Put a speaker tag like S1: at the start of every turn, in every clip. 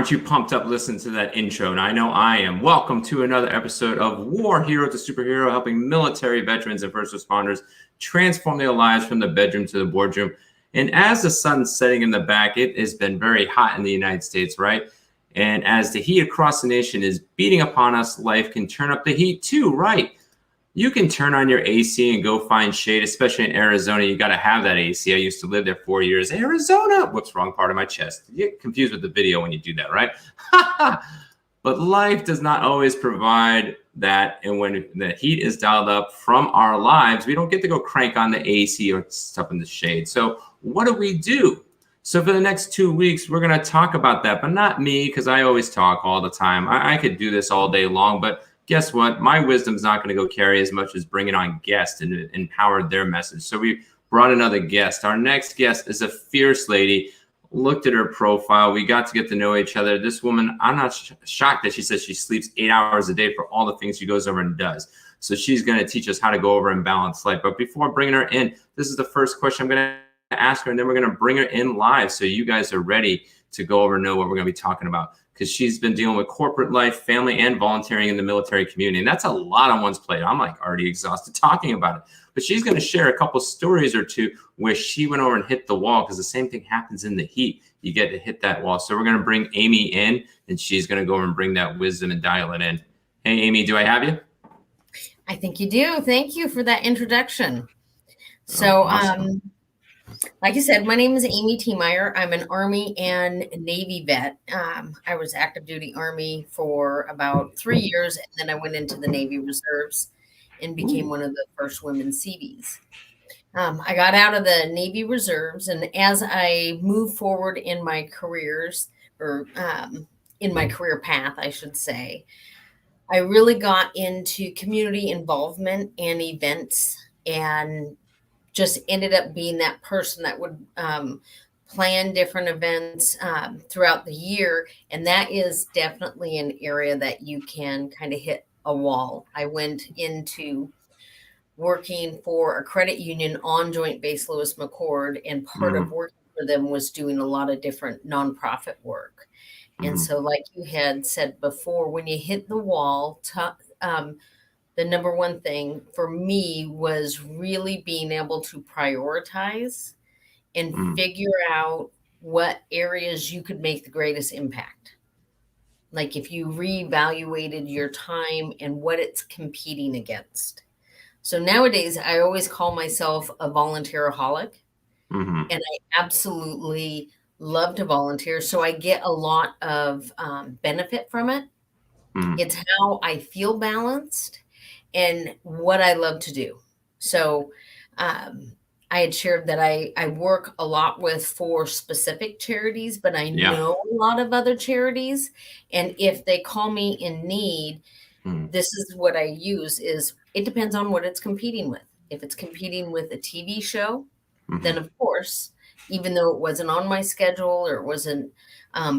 S1: Aren't you pumped up listening to that intro? And I know I am. Welcome to another episode of War Hero to Superhero, helping military veterans and first responders transform their lives from the bedroom to the boardroom. And as the sun's setting in the back, it has been very hot in the United States, right? And as the heat across the nation is beating upon us, life can turn up the heat too, right? You can turn on your AC and go find shade, especially in Arizona. You got to have that AC. I used to live there 4 years. Arizona. Whoops, wrong part of my chest. You get confused with the video when you do that, right? But life does not always provide that. And when the heat is dialed up from our lives, we don't get to go crank on the AC or stuff in the shade. So what do? So for the next 2 weeks, we're going to talk about that, but not me, because I always talk all the time. I could do this all day long, but guess what? My wisdom's not going to go carry as much as bringing on guests and empowered their message. So we brought another guest. Our next guest is a fierce lady. Looked at her profile. We got to get to know each other. This woman, I'm not shocked that she says she sleeps 8 hours a day for all the things she goes over and does. So she's going to teach us how to go over and balance life. But before bringing her in, this is the first question I'm going to ask her, and then we're going to bring her in live so you guys are ready to go over and know what we're going to be talking about. Because she's been dealing with corporate life, family, and volunteering in the military community. And that's a lot on one's plate. I'm like already exhausted talking about it. But she's going to share a couple stories or two where she went over and hit the wall, because the same thing happens in the heat. You get to hit that wall. So we're going to bring Amy in, and she's going to go over and bring that wisdom and dial it in. Hey, Amy, do I have you?
S2: I think you do. Thank you for that introduction. So, awesome. Like you said, my name is Amy Tiemeyer. I'm an Army and Navy vet. I was active duty Army for about 3 years, and then I went into the Navy Reserves and became one of the first women Seabees. I got out of the Navy Reserves, and as I moved forward in my careers, or in my career path, I should say, I really got into community involvement and events, and just ended up being that person that would plan different events throughout the year. And that is definitely an area that you can kind of hit a wall. I went into working for a credit union on Joint Base Lewis McChord, and part of working for them was doing a lot of different nonprofit work. And so, like you had said before, when you hit the wall, the number one thing for me was really being able to prioritize and figure out what areas you could make the greatest impact. Like if you reevaluated your time and what it's competing against. So nowadays, I always call myself a volunteeraholic, and I absolutely love to volunteer. So I get a lot of benefit from it. It's how I feel balanced and what I love to do. So I had shared that I work a lot with 4 specific charities, but I know a lot of other charities. And if they call me in need, this is what I use is it depends on what it's competing with. If it's competing with a TV show, then of course, even though it wasn't on my schedule or it wasn't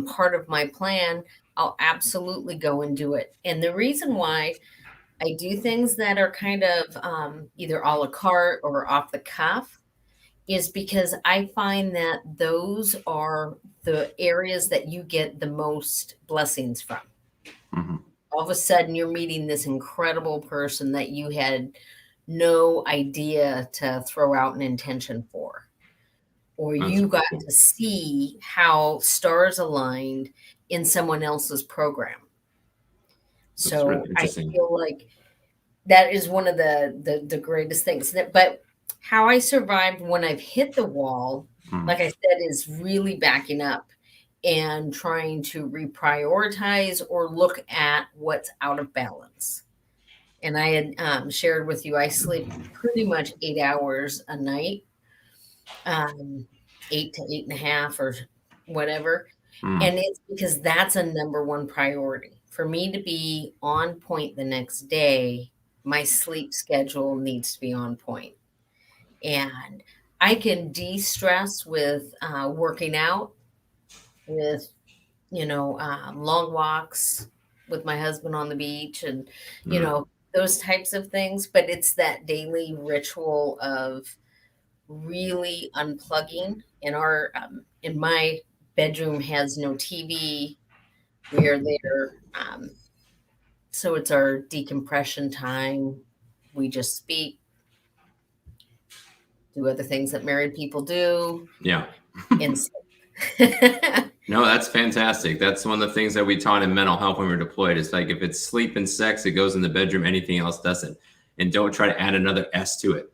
S2: part of my plan, I'll absolutely go and do it. And the reason why I do things that are kind of either a la carte or off the cuff is because I find that those are the areas that you get the most blessings from. All of a sudden, you're meeting this incredible person that you had no idea to throw out an intention for. Or you got to see how stars aligned in someone else's program. So really I feel like that is one of the greatest things. But how I survived when I've hit the wall, like I said, is really backing up and trying to reprioritize or look at what's out of balance. And I had shared with you, I sleep pretty much 8 hours a night, 8 to 8.5 or whatever. And it's because that's a number one priority. For me to be on point the next day, my sleep schedule needs to be on point. And I can de-stress with working out, with, long walks with my husband on the beach and, those types of things. But it's that daily ritual of really unplugging. In my bedroom has no TV. We are there. So it's our decompression time. We just speak, do other things that married people do.
S1: Yeah.
S2: And
S1: No, that's fantastic. That's one of the things that we taught in mental health when we were deployed. It's like if it's sleep and sex, it goes in the bedroom, anything else doesn't. And don't try to add another S to it.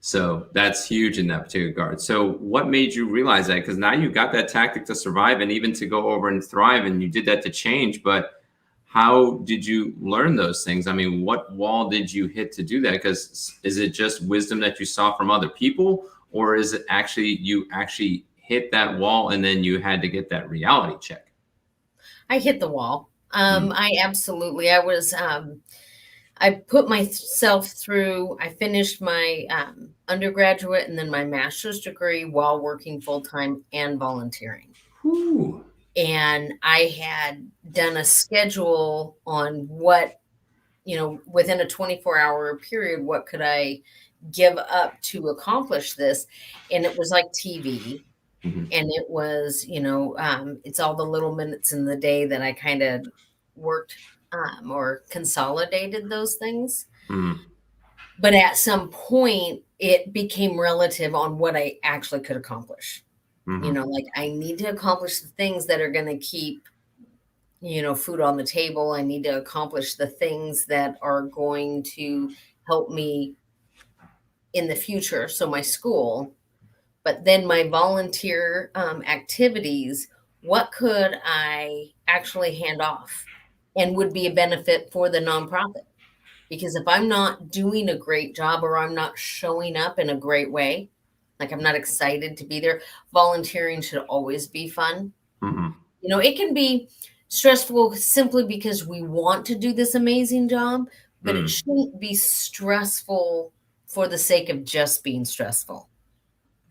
S1: So that's huge in that particular regard. So what made you realize that? Because now you got that tactic to survive and even to go over and thrive, and you did that to change. But how did you learn those things? I mean, what wall did you hit to do that? Because is it just wisdom that you saw from other people, or is it actually you actually hit that wall and then you had to get that reality check?
S2: I hit the wall. I put myself through, I finished my undergraduate and then my master's degree while working full-time and volunteering.
S1: Whew.
S2: And I had done a schedule on what, within a 24-hour period, what could I give up to accomplish this? And it was like TV.
S1: Mm-hmm.
S2: And it was, it's all the little minutes in the day that I kind of worked or consolidated those things.
S1: Mm-hmm.
S2: But at some point, it became relative on what I actually could accomplish.
S1: Mm-hmm.
S2: Like I need to accomplish the things that are going to keep, food on the table. I need to accomplish the things that are going to help me in the future. So my school, but then my volunteer activities, what could I actually hand off and would be a benefit for the nonprofit? Because if I'm not doing a great job or I'm not showing up in a great way, like I'm not excited to be there, volunteering should always be fun.
S1: Mm-hmm.
S2: It can be stressful simply because we want to do this amazing job, but it shouldn't be stressful for the sake of just being stressful.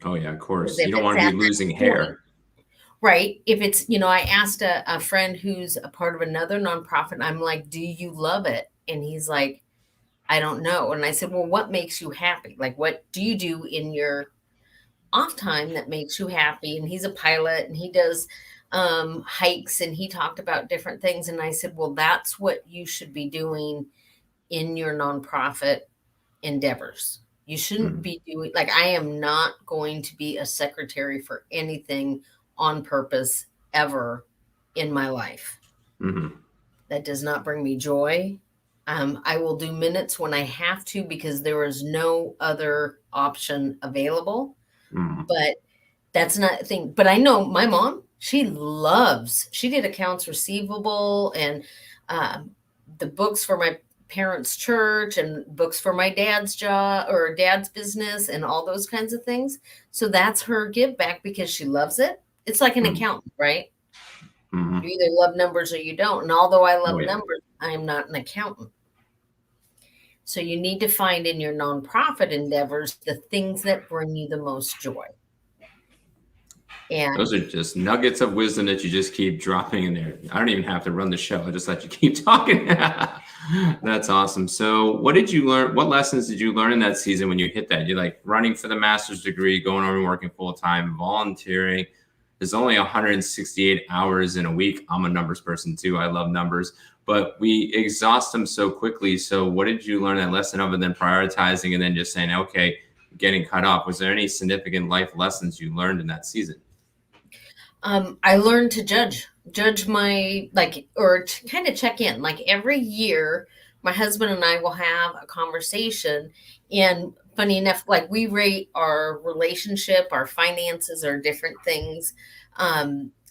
S1: Oh, yeah, of course. You don't want to be losing hair.
S2: Right. If it's, I asked a friend who's a part of another nonprofit, I'm like, do you love it? And he's like, I don't know. And I said, well, what makes you happy? Like, what do you do in your off time that makes you happy? And he's a pilot and he does hikes and he talked about different things. And I said, well, that's what you should be doing in your nonprofit endeavors. You shouldn't be doing, like, I am not going to be a secretary for anything on purpose ever in my life.
S1: Mm-hmm.
S2: That does not bring me joy. I will do minutes when I have to because there is no other option available.
S1: Mm-hmm.
S2: But that's not a thing. But I know my mom, she did accounts receivable and the books for my parents' church and books for my dad's job or dad's business and all those kinds of things. So that's her give back because she loves it. It's like an accountant, right?
S1: Mm-hmm.
S2: You either love numbers or you don't. And although I love numbers, I'm not an accountant. So you need to find in your nonprofit endeavors the things that bring you the most joy. And
S1: those are just nuggets of wisdom that you just keep dropping in there. I don't even have to run the show. I just let you keep talking. That's awesome. So what did you learn? What lessons did you learn in that season when you hit that? You're like running for the master's degree, going over and working full time, volunteering. There's only 168 hours in a week. I'm a numbers person too. I love numbers, but we exhaust them so quickly. So what did you learn that lesson other than prioritizing and then just saying, okay, getting cut off? Was there any significant life lessons you learned in that season?
S2: I learned to judge my, or to kind of check in. Like every year, my husband and I will have a conversation. And funny enough, like we rate our relationship, our finances, our different things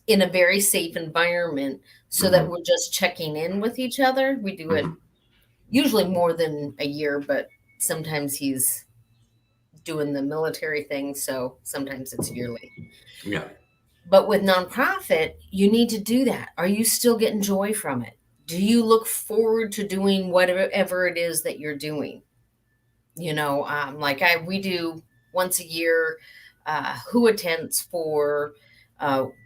S2: in a very safe environment so that we're just checking in with each other. We do it usually more than a year, but sometimes he's doing the military thing. So sometimes it's yearly.
S1: Yeah.
S2: But with nonprofit, you need to do that. Are you still getting joy from it? Do you look forward to doing whatever it is that you're doing? We do once a year, who attends for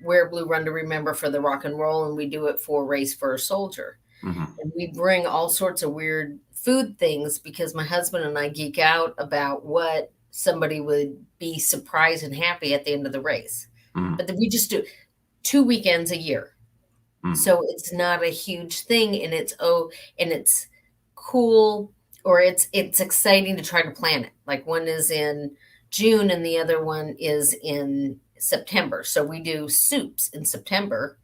S2: Wear Blue, Run to Remember for the rock and roll, and we do it for Race for a Soldier. And we bring all sorts of weird food things because my husband and I geek out about what somebody would be surprised and happy at the end of the race. But then we just do 2 weekends a year. So it's not a huge thing, and it's cool, or it's exciting to try to plan it. Like one is in June and the other one is in September. So we do soups in September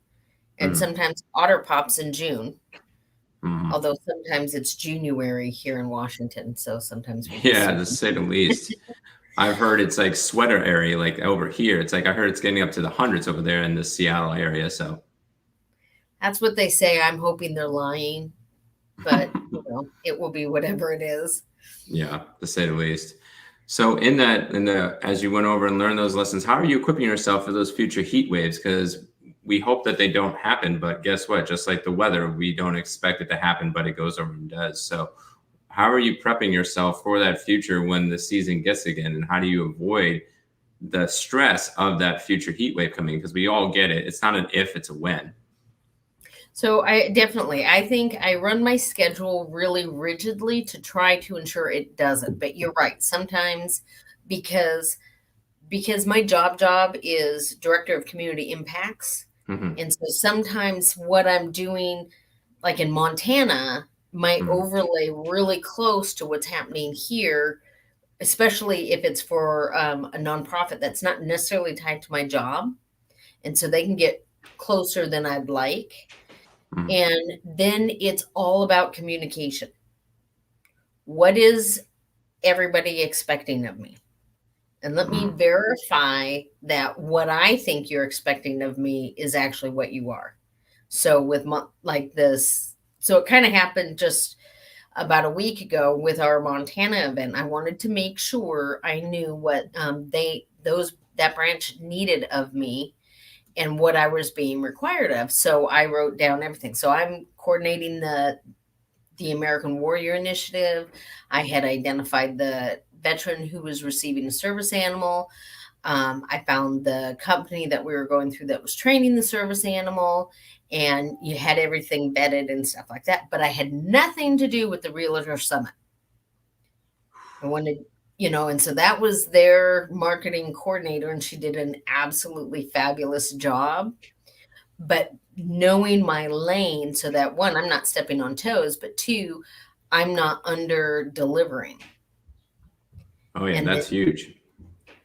S2: and sometimes otter pops in June. Although sometimes it's January here in Washington, so sometimes we do
S1: Yeah,
S2: soup.
S1: to say the least. I've heard it's like sweater area, like over here. It's like I heard it's getting up to the hundreds over there in the Seattle area. So
S2: That's what they say. I'm hoping they're lying, but it will be whatever it is.
S1: yeah, to say the least. So as you went over and learned those lessons, how are you equipping yourself for those future heat waves? Because we hope that they don't happen, but guess what? Just like the weather, we don't expect it to happen, but it goes over and does. So how are you prepping yourself for that future when the season gets again? And how do you avoid the stress of that future heat wave coming? Because we all get it. It's not an if, it's a when.
S2: So I think I run my schedule really rigidly to try to ensure it doesn't. But you're right. Sometimes because my job is director of community impacts. And so sometimes what I'm doing, like in Montana, might overlay really close to what's happening here, especially if it's for a nonprofit that's not necessarily tied to my job. And so they can get closer than I'd like. And then it's all about communication. What is everybody expecting of me? And let me verify that what I think you're expecting of me is actually what you are. So with like this, so it kind of happened just about a week ago with our Montana event. I wanted to make sure I knew what that branch needed of me and what I was being required of. So I wrote down everything. So I'm coordinating the American Warrior Initiative. I had identified the veteran who was receiving a service animal. I found the company that we were going through that was training the service animal, and you had everything vetted and stuff like that. But I had nothing to do with the Realtor Summit. I wanted, and so that was their marketing coordinator, and she did an absolutely fabulous job. But knowing my lane, so that one, I'm not stepping on toes, but two, I'm not under delivering.
S1: Oh yeah, and that's huge.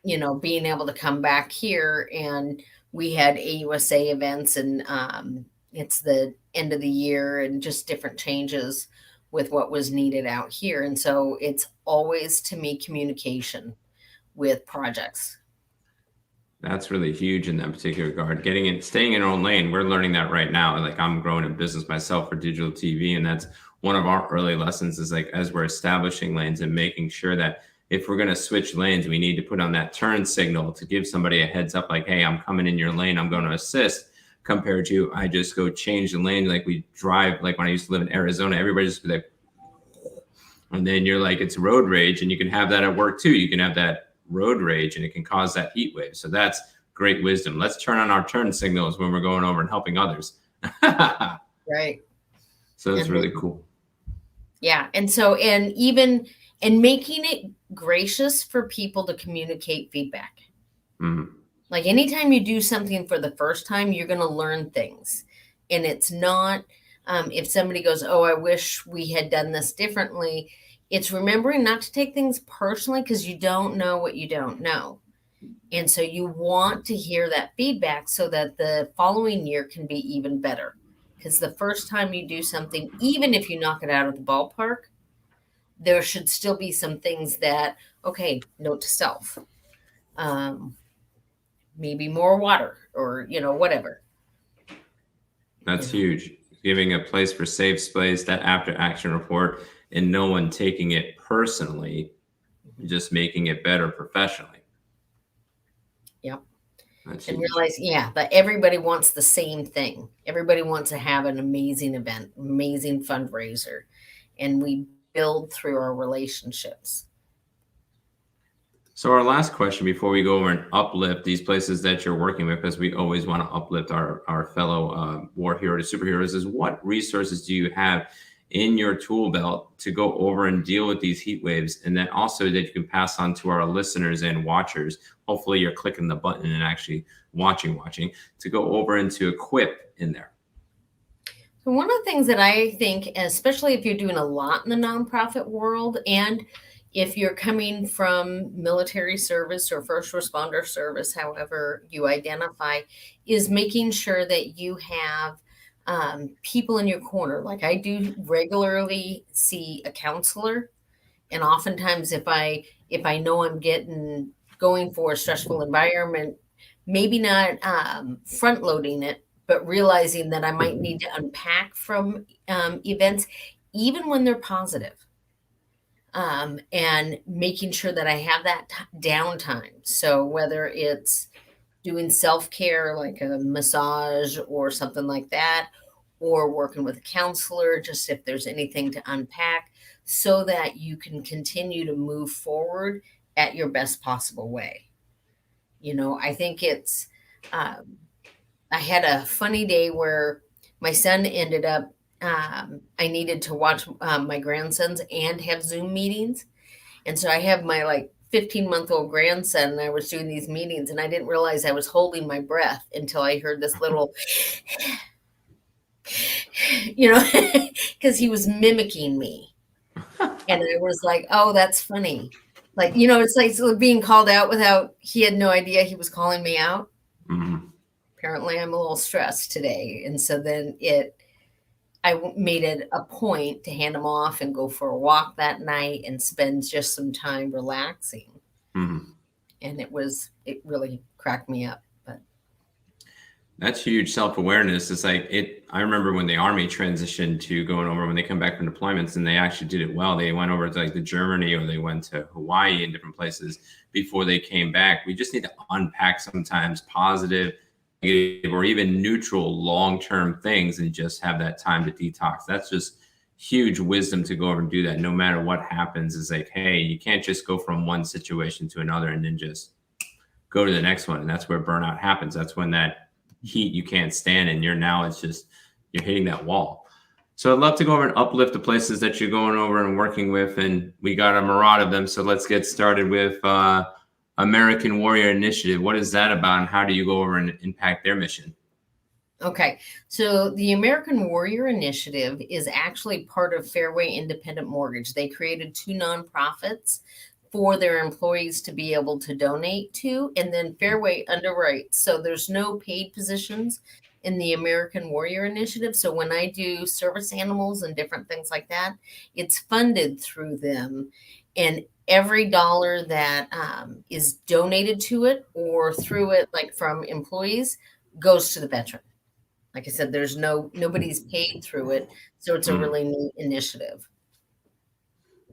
S2: Being able to come back here, and we had AUSA events, and it's the end of the year and just different changes with what was needed out here. And so it's always, to me, communication with projects.
S1: That's really huge in that particular regard. Staying in our own lane. We're learning that right now. Like I'm growing a business myself for digital TV. And that's one of our early lessons is like, as we're establishing lanes and making sure that if we're going to switch lanes, we need to put on that turn signal to give somebody a heads up, like, hey, I'm coming in your lane. I'm going to assist, compared to I just go change the lane. Like we drive, like when I used to live in Arizona, everybody just be like, and then you're like, it's road rage. And you can have that at work too. You can have that road rage and it can cause that heat wave. So that's great wisdom. Let's turn on our turn signals when we're going over and helping others.
S2: Right.
S1: So that's really cool.
S2: Yeah. And so, and making it gracious for people to communicate feedback. Like anytime you do something for the first time, you're going to learn things. And it's not, if somebody goes, oh, I wish we had done this differently. It's remembering not to take things personally, because you don't know what you don't know. And so you want to hear that feedback so that the following year can be even better. Because the first time you do something, even if you knock it out of the ballpark, there should still be some things that, okay, note to self, maybe more water, or, whatever.
S1: That's huge. Giving a place for safe space, that after action report, and no one taking it personally, just making it better professionally.
S2: Yep. And realize, that everybody wants the same thing. Everybody wants to have an amazing event, amazing fundraiser, and we build through our relationships.
S1: So our last question before we go over and uplift these places that you're working with, because we always want to uplift our fellow war hero to superheroes, is what resources do you have in your tool belt to go over and deal with these heat waves, and then also that you can pass on to our listeners and watchers. Hopefully you're clicking the button and actually watching to go over and to equip in there.
S2: One of the things that I think, especially if you're doing a lot in the nonprofit world, and if you're coming from military service or first responder service, however you identify, is making sure that you have people in your corner. Like I do regularly see a counselor, and oftentimes if I know I'm going for a stressful environment, maybe not front loading it, but realizing that I might need to unpack from events, even when they're positive, and making sure that I have that downtime. So whether it's doing self-care like a massage or something like that, or working with a counselor, just if there's anything to unpack, so that you can continue to move forward at your best possible way. I think I had a funny day where my son ended up, I needed to watch my grandsons and have Zoom meetings. And so I have my 15-month-old grandson, and I was doing these meetings, and I didn't realize I was holding my breath until I heard this little, because he was mimicking me. And I was like, oh, that's funny. It's like being called out he had no idea he was calling me out.
S1: Mm-hmm.
S2: Apparently I'm a little stressed today. And so then I made it a point to hand him off and go for a walk that night and spend just some time relaxing.
S1: Mm-hmm.
S2: And it really cracked me up. But
S1: that's huge self-awareness. It's like I remember when the Army transitioned to going over, when they come back from deployments, and they actually did it well. They went over to the Germany, or they went to Hawaii and different places before they came back. We just need to unpack sometimes positive or even neutral long-term things and just have that time to detox. That's just huge wisdom to go over and do that. No matter what happens, is like, hey, you can't just go from one situation to another and then just go to the next one. And that's where burnout happens. That's when that heat you can't stand, and you're hitting that wall. So I'd love to go over and uplift the places that you're going over and working with, and we got a myriad of them. So let's get started with American Warrior Initiative. What is that about, and how do you go over and impact their mission?
S2: Okay, so the American Warrior Initiative is actually part of Fairway Independent Mortgage. They created 2 nonprofits for their employees to be able to donate to, and then Fairway underwrites. So there's no paid positions in the American Warrior Initiative. So when I do service animals and different things like that, it's funded through them. And every dollar that is donated to it or through it, like from employees, goes to the veteran. Like I said, nobody's paid through it. So it's a really neat initiative.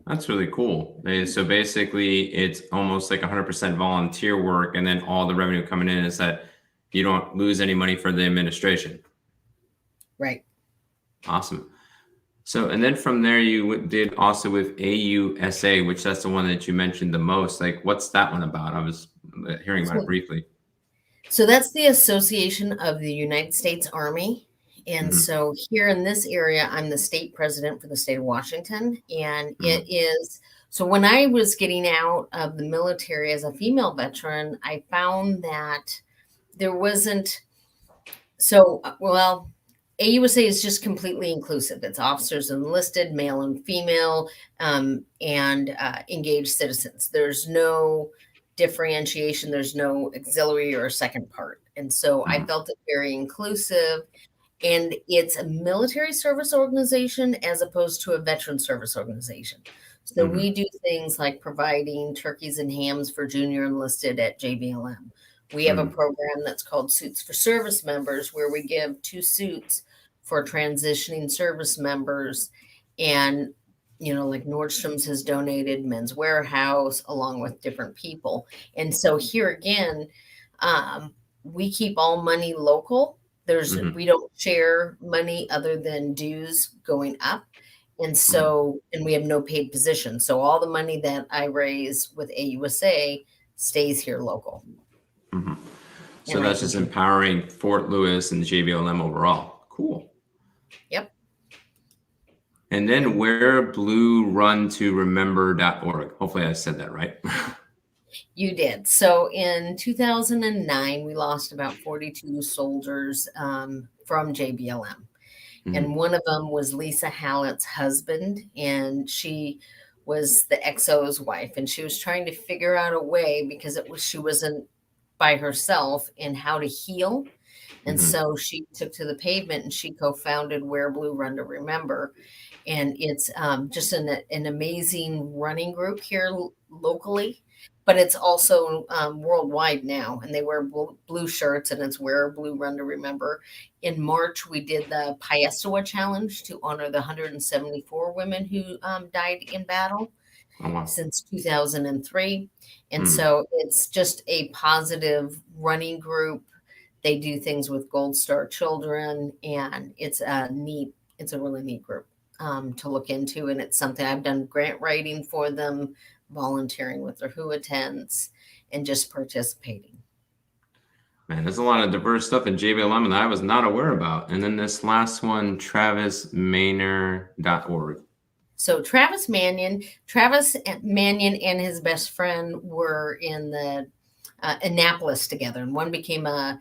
S1: That's really cool. So basically, it's almost like 100% volunteer work, and then all the revenue coming in is that you don't lose any money for the administration.
S2: Right.
S1: Awesome. So, and then from there, you did also with AUSA, which that's the one that you mentioned the most. Like, what's that one about? I was hearing about it briefly.
S2: So that's the Association of the United States Army. And so here in this area, I'm the state president for the state of Washington. And it is, so when I was getting out of the military as a female veteran, I found that there wasn't, AUSA is just completely inclusive. It's officers enlisted, male and female, and engaged citizens. There's no differentiation. There's no auxiliary or second part. And so I felt it very inclusive. And it's a military service organization as opposed to a veteran service organization. So we do things like providing turkeys and hams for junior enlisted at JBLM. We have a program that's called Suits for Service Members, where we give 2 suits for transitioning service members. And, like Nordstrom's has donated, Men's Warehouse, along with different people. And so here again, we keep all money local. We don't share money other than dues going up. And so, and we have no paid position. So all the money that I raise with AUSA stays here local.
S1: So that's just empowering Fort Lewis and the JBLM overall. Cool.
S2: Yep.
S1: And then wearblueruntoremember.org. Hopefully I said that right.
S2: You did. So in 2009, we lost about 42 soldiers from JBLM. And one of them was Lisa Hallett's husband, and she was the XO's wife, and she was trying to figure out a way, because she wasn't by herself, in how to heal. And so she took to the pavement and she co-founded Wear Blue, Run to Remember. And it's just an amazing running group here locally, but it's also worldwide now. And they wear blue shirts, and it's Wear Blue, Run to Remember. In March, we did the Piestewa Challenge to honor the 174 women who died in battle since 2003. And so it's just a positive running group. They do things with Gold Star children, and it's a really neat group to look into. And it's something I've done grant writing for them, volunteering with their who attends, and just participating.
S1: Man, there's a lot of diverse stuff in JBLM that I was not aware about. And then this last one, Travisnion.org.
S2: So Travisnion and his best friend were in the Annapolis together, and one became a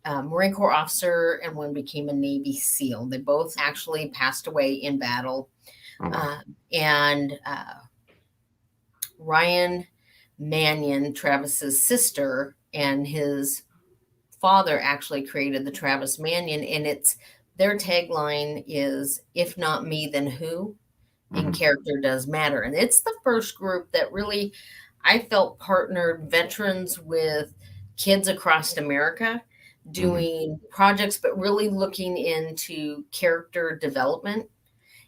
S2: Marine Corps officer and one became a Navy SEAL. They both actually passed away in battle. And Ryan Mannion, Travis's sister, and his father actually created the Travisnion, and their tagline is, "If not me, then who?" And character does matter. And it's the first group that really, I felt, partnered veterans with kids across America doing projects, but really looking into character development.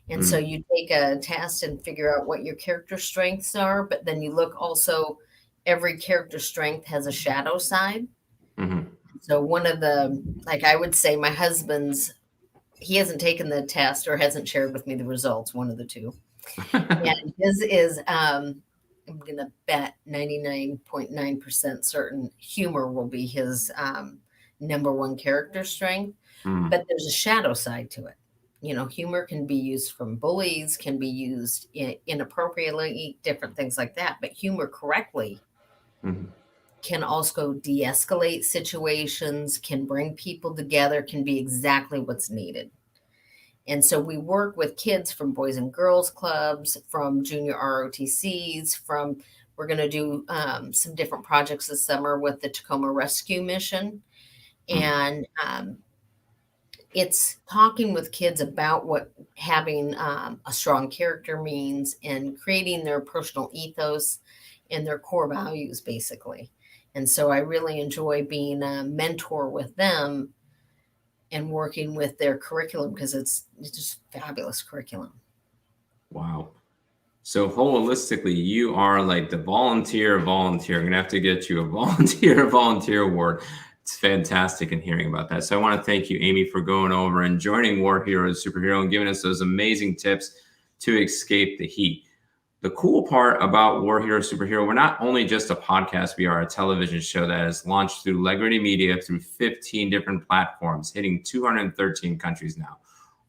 S2: And so you take a test and figure out what your character strengths are, but then you look also, every character strength has a shadow side. So one of the, like I would say, my husband's, he hasn't taken the test or hasn't shared with me the results, one of the two. And his is, I'm going to bet 99.9% certain humor will be his number one character strength. But there's a shadow side to it. Humor can be used from bullies, can be used inappropriately, different things like that. But humor correctly can also de-escalate situations, can bring people together, can be exactly what's needed. And so we work with kids from Boys and Girls Clubs, from junior ROTCs, we're going to do some different projects this summer with the Tacoma Rescue Mission. And it's talking with kids about what having a strong character means, and creating their personal ethos and their core values, basically. And so I really enjoy being a mentor with them and working with their curriculum, because it's just fabulous curriculum.
S1: Wow. So holistically, you are like the volunteer. I'm going to have to get you a volunteer award. It's fantastic in hearing about that. So I want to thank you, Amy, for going over and joining War Hero Superhero and giving us those amazing tips to escape the heat. The cool part about War Hero Superhero, we're not only just a podcast, we are a television show that is launched through Legrity Media through 15 different platforms, hitting 213 countries now.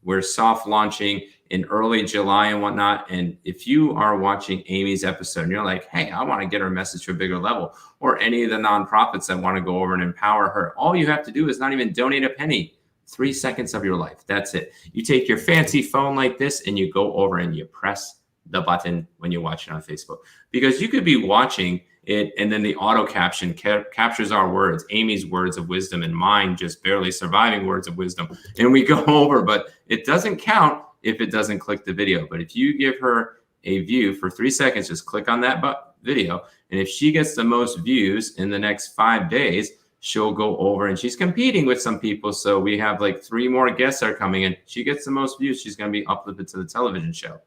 S1: We're soft launching in early July and whatnot. And if you are watching Amy's episode and you're like, hey, I want to get her message to a bigger level, or any of the nonprofits that want to go over and empower her, all you have to do is not even donate a penny. 3 seconds of your life. That's it. You take your fancy phone like this and you go over and you press the button when you watch it on Facebook, because you could be watching it and then the auto caption captures our words, Amy's words of wisdom and mine just barely surviving words of wisdom, and we go over, but it doesn't count if it doesn't click the video. But if you give her a view for 3 seconds, just click on that video, and if she gets the most views in the next 5 days, she'll go over, and she's competing with some people. So we have like 3 more guests are coming in. She gets the most views, she's going to be uploaded to the television show.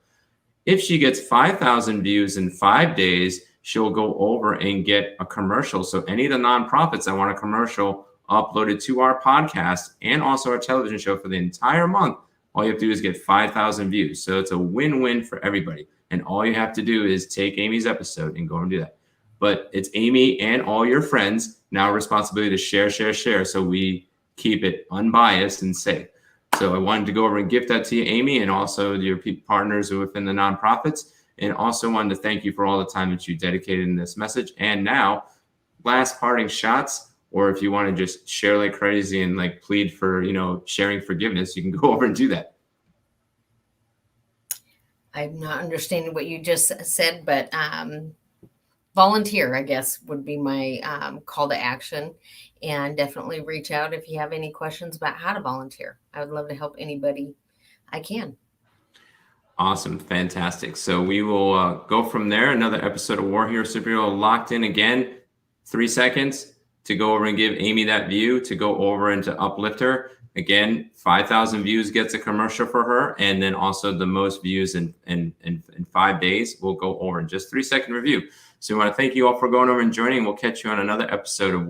S1: If she gets 5,000 views in 5 days, she'll go over and get a commercial. So any of the nonprofits that want a commercial uploaded to our podcast and also our television show for the entire month, all you have to do is get 5,000 views. So it's a win-win for everybody. And all you have to do is take Amy's episode and go and do that. But it's Amy and all your friends now responsibility to share. So we keep it unbiased and safe. So I wanted to go over and gift that to you, Amy, and also your partners within the nonprofits. And also wanted to thank you for all the time that you dedicated in this message. And now, last parting shots, or if you want to just share like crazy and like plead for, sharing forgiveness, you can go over and do that.
S2: I'm not understanding what you just said, but volunteer, I guess, would be my call to action. And definitely reach out if you have any questions about how to volunteer. I would love to help anybody I can.
S1: Awesome. Fantastic. So we will go from there. Another episode of War Hero Superhero locked in again. 3 seconds to go over and give Amy that view, to go over and to uplift her. Again, 5,000 views gets a commercial for her. And then also the most views in 5 days. We'll go over in just 3-second review. So we want to thank you all for going over and joining. We'll catch you on another episode of War